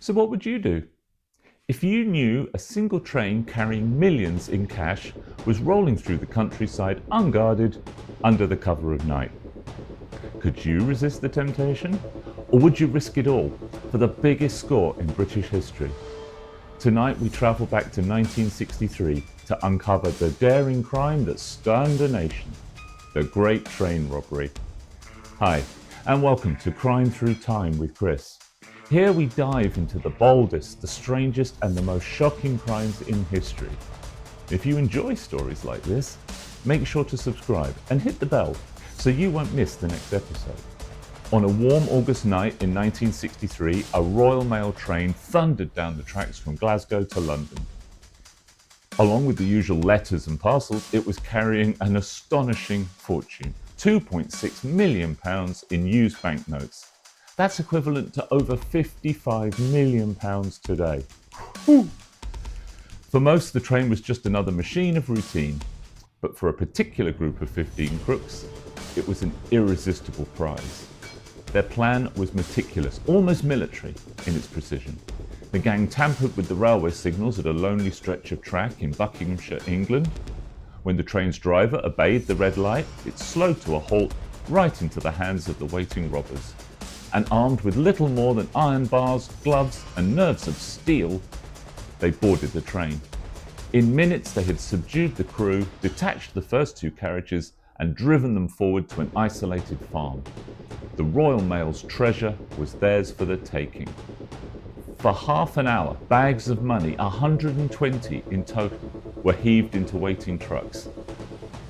So what would you do? If you knew a single train carrying millions in cash was rolling through the countryside unguarded under the cover of night, could you resist the temptation? Or would you risk it all for the biggest score in British history? Tonight we travel back to 1963 to uncover the daring crime that stunned a nation, the Great Train Robbery. Hi, and welcome to Crime Through Time with Chris. Here we dive into the boldest, the strangest, and the most shocking crimes in history. If you enjoy stories like this, make sure to subscribe and hit the bell so you won't miss the next episode. On a warm August night in 1963, a Royal Mail train thundered down the tracks from Glasgow to London. Along with the usual letters and parcels, it was carrying an astonishing fortune, £2.6 million in used banknotes. That's equivalent to over £55 million today. Whew. For most, the train was just another machine of routine, but for a particular group of 15 crooks, it was an irresistible prize. Their plan was meticulous, almost military in its precision. The gang tampered with the railway signals at a lonely stretch of track in Buckinghamshire, England. When the train's driver obeyed the red light, it slowed to a halt right into the hands of the waiting robbers. And armed with little more than iron bars, gloves, and nerves of steel, they boarded the train. In minutes, they had subdued the crew, detached the first two carriages, and driven them forward to an isolated farm. The Royal Mail's treasure was theirs for the taking. For half an hour, bags of money, 120 in total, were heaved into waiting trucks.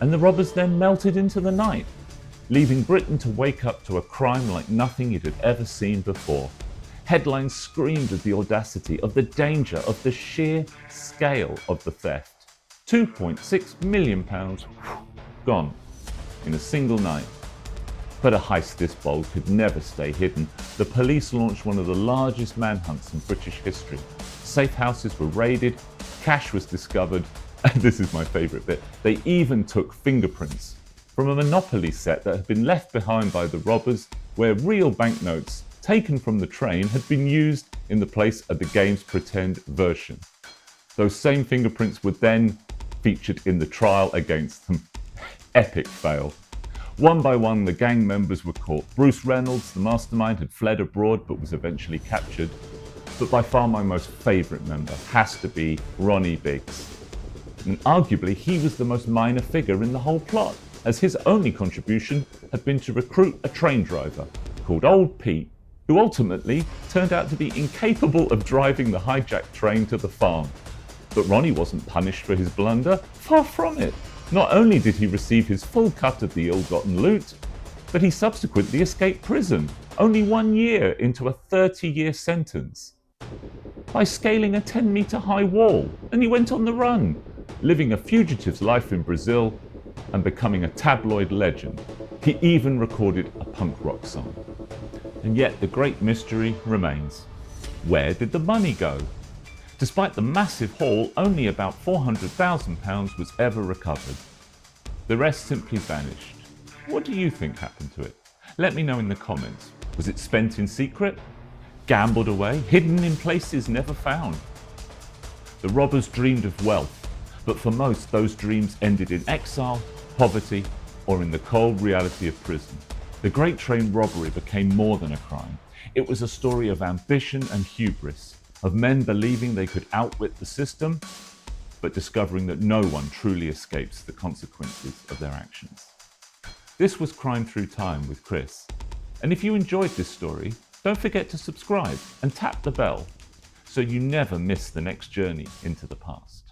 And the robbers then melted into the night, leaving Britain to wake up to a crime like nothing it had ever seen before. Headlines screamed of the audacity, of the danger, of the sheer scale of the theft. £2.6 million gone in a single night. But a heist this bold could never stay hidden. The police launched one of the largest manhunts in British history. Safe houses were raided, cash was discovered, and this is my favourite bit, they even took fingerprints from a Monopoly set that had been left behind by the robbers, where real banknotes taken from the train had been used in the place of the game's pretend version. Those same fingerprints were then featured in the trial against them. Epic fail. One by one, the gang members were caught. Bruce Reynolds, the mastermind, had fled abroad but was eventually captured. But by far my most favourite member has to be Ronnie Biggs. And arguably, he was the most minor figure in the whole plot, as his only contribution had been to recruit a train driver called Old Pete, who ultimately turned out to be incapable of driving the hijacked train to the farm. But Ronnie wasn't punished for his blunder, far from it. Not only did he receive his full cut of the ill-gotten loot, but he subsequently escaped prison, only 1 year into a 30-year sentence, by scaling a 10-metre high wall, and he went on the run, living a fugitive's life in Brazil and becoming a tabloid legend. He even recorded a punk rock song. And yet the great mystery remains. Where did the money go? Despite the massive haul, only about £400,000 was ever recovered. The rest simply vanished. What do you think happened to it? Let me know in the comments. Was it spent in secret? Gambled away? Hidden in places never found? The robbers dreamed of wealth, but for most, those dreams ended in exile, poverty, or in the cold reality of prison. The Great Train Robbery became more than a crime. It was a story of ambition and hubris, of men believing they could outwit the system, but discovering that no one truly escapes the consequences of their actions. This was Crime Through Time with Chris. And if you enjoyed this story, don't forget to subscribe and tap the bell so you never miss the next journey into the past.